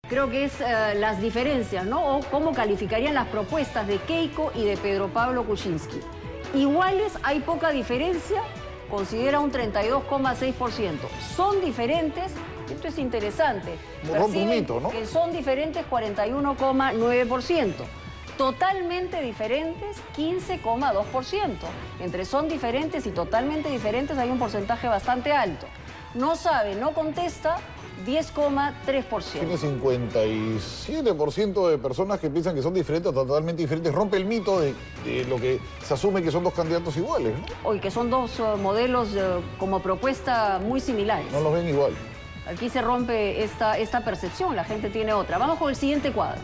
creo que es las diferencias, ¿no? O cómo calificarían las propuestas de Keiko y de Pedro Pablo Kuczynski. Iguales, hay poca diferencia, considera un 32,6%. Son diferentes, esto es interesante. Rompe un mito, ¿no? Que son diferentes 41,9%. Totalmente diferentes 15,2%. Entre son diferentes y totalmente diferentes hay un porcentaje bastante alto. No sabe, no contesta 10,3%. Tiene 57% de personas que piensan que son diferentes o totalmente diferentes. Rompe el mito de lo que se asume que son dos candidatos iguales, ¿no? Hoy que son dos modelos como propuesta muy similares. No los ven igual. Aquí se rompe esta percepción, la gente tiene otra. Vamos con el siguiente cuadro.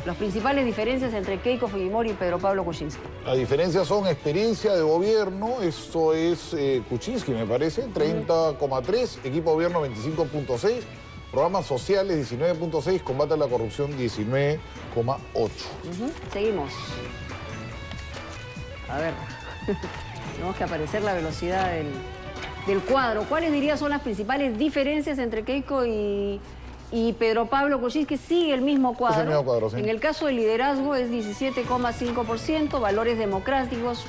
Las principales diferencias entre Keiko Fujimori y Pedro Pablo Kuczynski. Las diferencias son experiencia de gobierno, eso es Kuczynski me parece, 30,3, equipo de gobierno 25,6, programas sociales 19,6, combate a la corrupción 19,8. Seguimos. A ver, tenemos que aparecer la velocidad del cuadro. ¿Cuáles dirías son las principales diferencias entre Keiko y Pedro Pablo Kuczynski? Sigue el mismo cuadro. Es el mismo cuadro, sí. En el caso del liderazgo es 17,5%, valores democráticos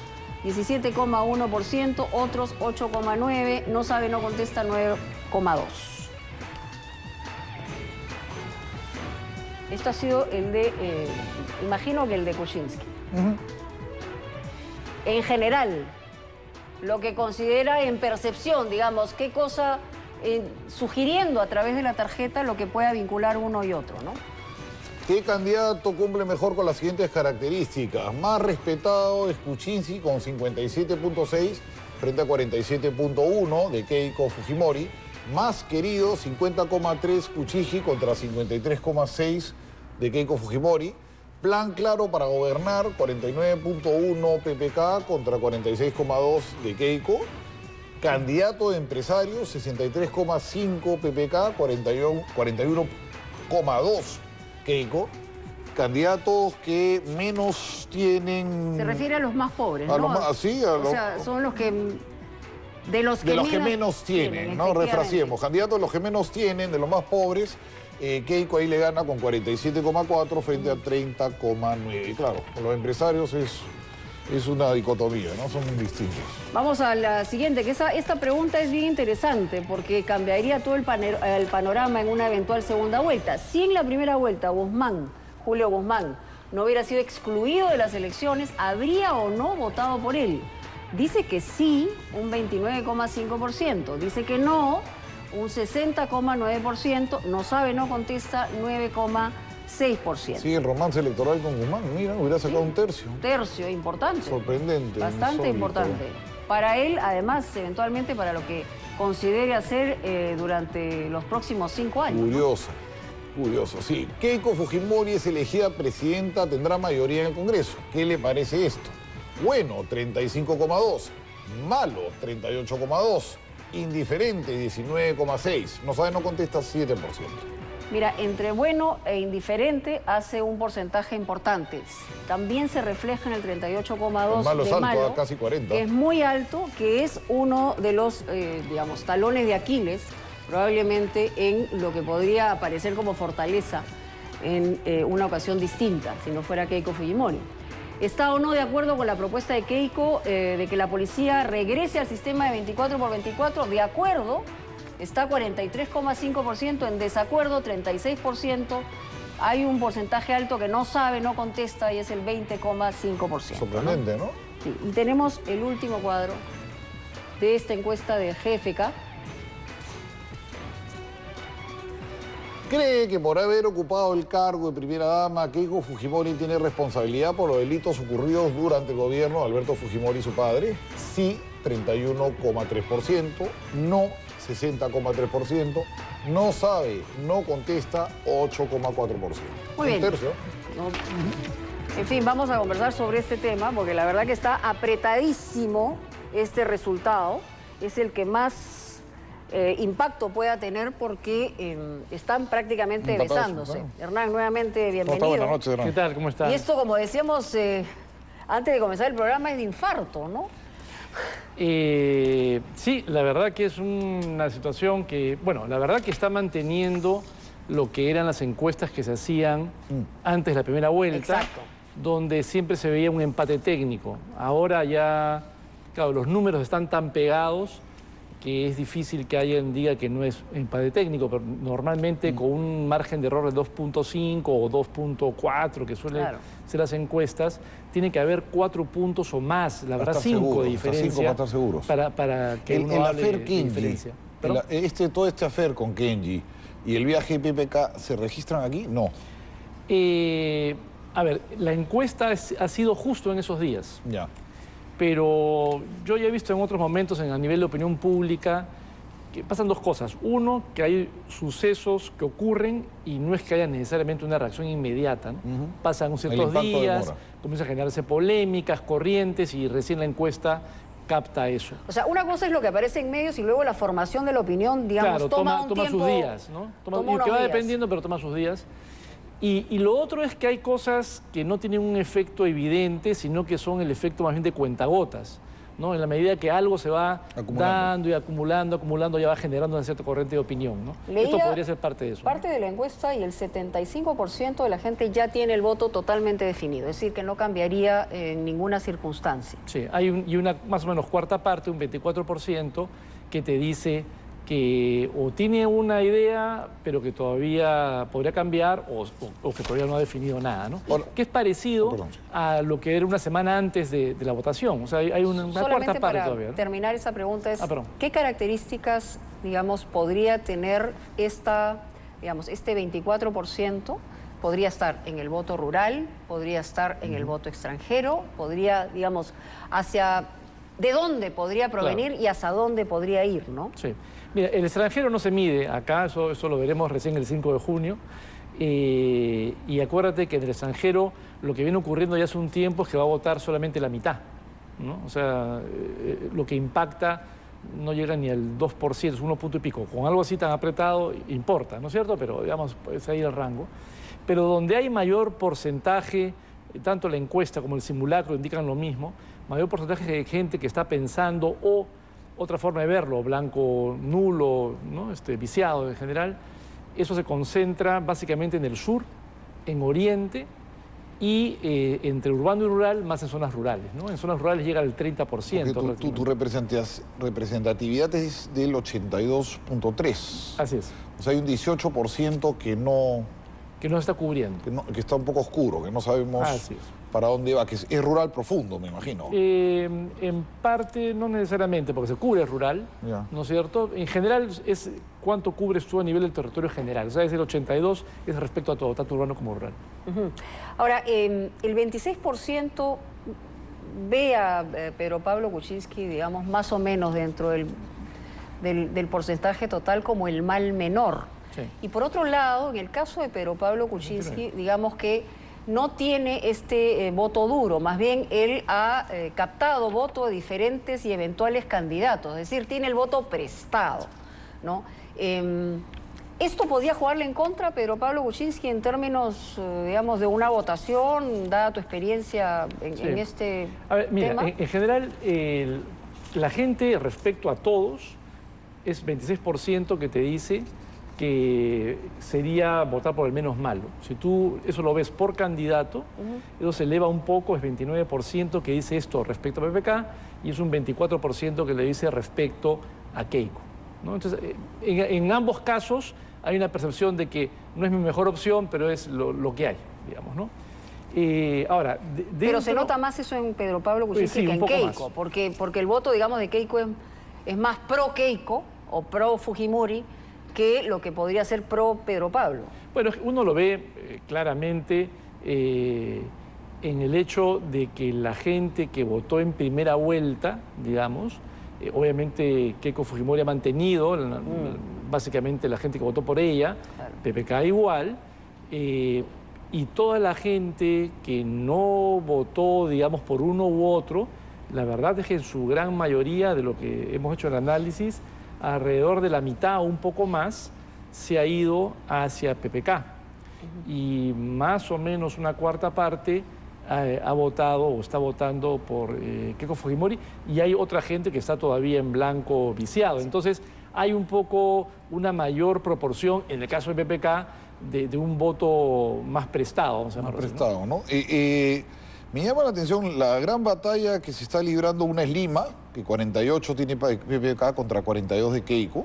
17,1%, otros 8,9%, no sabe, no contesta 9,2%. Esto ha sido el de, imagino que el de Kuczynski. En general, lo que considera en percepción, digamos, qué cosa... sugiriendo a través de la tarjeta lo que pueda vincular uno y otro, ¿no? ¿Qué candidato cumple mejor con las siguientes características? Más respetado es Kuczynski con 57,6 frente a 47,1 de Keiko Fujimori. Más querido, 50,3 Kuczynski contra 53,6 de Keiko Fujimori. Plan claro para gobernar, 49,1 PPK contra 46,2 de Keiko. Candidato de empresarios, 63,5 PPK, 41,2 Keiko. Candidatos que menos tienen... Se refiere a los más pobres, ¿no? O sea, son los que... De los que menos tienen, ¿no? Refraseemos. Candidatos de los que menos tienen, de los más pobres. Keiko ahí le gana con 47,4 frente a 30,9. Y claro, con los empresarios es una dicotomía, ¿no? Son distintos. Vamos a la siguiente, que esta pregunta es bien interesante porque cambiaría todo el panorama en una eventual segunda vuelta. Si en la primera vuelta Julio Guzmán, no hubiera sido excluido de las elecciones, ¿habría o no votado por él? Dice que sí, un 29,5%. Dice que no, un 60,9%. No sabe, no contesta, 9,6%. Sí, el romance electoral con Guzmán, mira, hubiera sacado un tercio. Un tercio, importante. Sorprendente. Bastante insólito. importante. Para él, además, eventualmente para lo que considere hacer durante los próximos 5 años. Curioso, ¿no? Curioso, sí. Keiko Fujimori es elegida presidenta, tendrá mayoría en el Congreso. ¿Qué le parece esto? Bueno, 35,2. Malo, 38,2. Indiferente, 19,6. No sabe, no contesta, 7%. Mira, entre bueno e indiferente hace un porcentaje importante. También se refleja en el 38,2 malo de alto, malo, casi 40. que es muy alto, que es uno de los, digamos, talones de Aquiles, probablemente en lo que podría aparecer como fortaleza en una ocasión distinta, si no fuera Keiko Fujimori. ¿Está o no de acuerdo con la propuesta de Keiko de que la policía regrese al sistema de 24x24? De acuerdo. Está 43,5%, en desacuerdo 36%. Hay un porcentaje alto que no sabe, no contesta y es el 20,5%. Sorprendente, ¿no? Sí. Y tenemos el último cuadro de esta encuesta de GFK. ¿Cree que por haber ocupado el cargo de primera dama, Keiko Fujimori tiene responsabilidad por los delitos ocurridos durante el gobierno de Alberto Fujimori y su padre? Sí, 31,3%. No, 60,3%. No sabe, no contesta, 8,4%. Muy bien. Un tercio. No. En fin, vamos a conversar sobre este tema porque la verdad que está apretadísimo este resultado. Es el que más impacto pueda tener porque están prácticamente besándose. Claro. Hernán, nuevamente bienvenido. ¿Cómo está? Buenas noches, Hernán. ¿Qué tal? ¿Cómo estás? Y esto, como decíamos antes de comenzar el programa, es de infarto, ¿no? Sí, la verdad que es una situación que, bueno, la verdad que está manteniendo lo que eran las encuestas que se hacían antes de la primera vuelta. Exacto. Donde siempre se veía un empate técnico. Ahora ya, claro, los números están tan pegados que es difícil que alguien diga que no es empate técnico, pero normalmente con un margen de error de 2.5 o 2.4, que suelen ser las encuestas, tiene que haber 4 puntos o más, la verdad 5 de diferencia, 5 para estar seguros. Para que uno hable de diferencia. Todo este affair con Kenji y el viaje de PPK, ¿se registran aquí? No. A ver, la encuesta ha sido justo en esos días. Ya. Pero yo ya he visto en otros momentos a nivel de opinión pública que pasan dos cosas. Uno, que hay sucesos que ocurren y no es que haya necesariamente una reacción inmediata, ¿no? Pasan ciertos días, comienzan a generarse polémicas, corrientes y recién la encuesta capta eso. O sea, una cosa es lo que aparece en medios y luego la formación de la opinión, digamos, claro, toma sus días, ¿no? Y que va dependiendo, pero toma sus días. Y lo otro es que hay cosas que no tienen un efecto evidente, sino que son el efecto más bien de cuentagotas, ¿no? En la medida que algo se va dando y acumulando, ya va generando una cierta corriente de opinión, ¿no? Esto podría ser parte de eso. Parte de la encuesta y el 75% de la gente ya tiene el voto totalmente definido, es decir, que no cambiaría en ninguna circunstancia. Sí, hay una más o menos cuarta parte, un 24%, que te dice que o tiene una idea, pero que todavía podría cambiar, o que todavía no ha definido nada, ¿no? Que es parecido a lo que era una semana antes de la votación. O sea, hay una cuarta parte todavía, ¿no? Terminar esa pregunta es, ¿qué características, digamos, podría tener este 24%? Podría estar en el voto rural, podría estar en el voto extranjero, podría, digamos, ¿de dónde podría provenir y hacia dónde podría ir, no? Sí. Mira, el extranjero no se mide acá, eso lo veremos recién el 5 de junio. Y acuérdate que en el extranjero lo que viene ocurriendo ya hace un tiempo es que va a votar solamente la mitad, ¿no? O sea, lo que impacta no llega ni al 2%, es 1 punto y pico. Con algo así tan apretado importa, ¿no es cierto? Pero digamos, es ahí el rango. Pero donde hay mayor porcentaje, tanto la encuesta como el simulacro indican lo mismo, mayor porcentaje de gente que está pensando, o otra forma de verlo, blanco nulo, ¿no? Viciado en general, eso se concentra básicamente en el sur, en oriente y entre urbano y rural, más en zonas rurales, ¿no? En zonas rurales llega al 30%. Tu representatividad es del 82.3. Así es. O sea, hay un 18% que no está cubriendo. Que está un poco oscuro, que no sabemos para dónde va, que es rural profundo, me imagino. En parte, no necesariamente, porque se cubre rural, ¿no es cierto? En general, es cuánto cubres tú a nivel del territorio general. O sea, es el 82, es respecto a todo, tanto urbano como rural. Ahora, el 26% ve a Pedro Pablo Kuczynski, digamos, más o menos dentro del porcentaje total como el mal menor. Sí. Y por otro lado, en el caso de Pedro Pablo Kuczynski, digamos que no tiene este voto duro, más bien él ha captado voto de diferentes y eventuales candidatos, es decir, tiene el voto prestado, ¿no? ¿Esto podía jugarle en contra a Pedro Pablo Kuczynski en términos, digamos, de una votación, dada tu experiencia en este tema? En general, la gente respecto a todos es 26% que te dice que sería votar por el menos malo. Si tú eso lo ves por candidato, eso se eleva un poco, es 29% que dice esto respecto a PPK y es un 24% que le dice respecto a Keiko, ¿no? Entonces, en ambos casos hay una percepción de que no es mi mejor opción, pero es lo que hay, digamos, ¿no? Ahora, pero se nota más eso en Pedro Pablo Kuczynski que en Keiko, porque el voto, digamos, de Keiko es más pro Keiko o pro Fujimori que lo que podría ser pro Pedro Pablo. Bueno, uno lo ve claramente en el hecho de que la gente que votó en primera vuelta, digamos, obviamente Keiko Fujimori ha mantenido, básicamente la gente que votó por ella, PPK igual, y toda la gente que no votó, digamos, por uno u otro, la verdad es que en su gran mayoría de lo que hemos hecho el análisis, alrededor de la mitad o un poco más se ha ido hacia PPK y más o menos una cuarta parte ha votado o está votando por Keiko Fujimori, y hay otra gente que está todavía en blanco viciado. Entonces, hay un poco una mayor proporción, en el caso del PPK, de un voto más prestado, vamos a llamarlo así, prestado, ¿no? Me llama la atención la gran batalla que se está librando. Una es Lima, que 48 tiene PPK contra 42 de Keiko.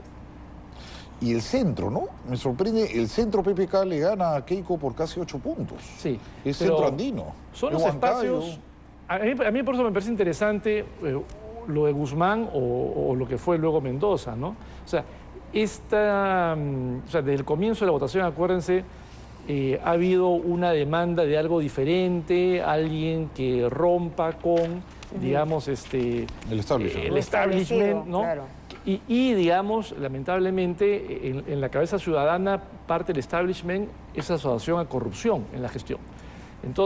Y el centro, ¿no? Me sorprende, el centro PPK le gana a Keiko por casi 8 puntos. Sí. Es centro andino. Son los espacios... A mí por eso me parece interesante lo de Guzmán o lo que fue luego Mendoza, ¿no? O sea, desde el comienzo de la votación, acuérdense, ha habido una demanda de algo diferente, alguien que rompa con, digamos, el establishment, ¿no? Claro. Y, digamos, lamentablemente, en la cabeza ciudadana, parte del establishment es asociación a corrupción en la gestión. Entonces,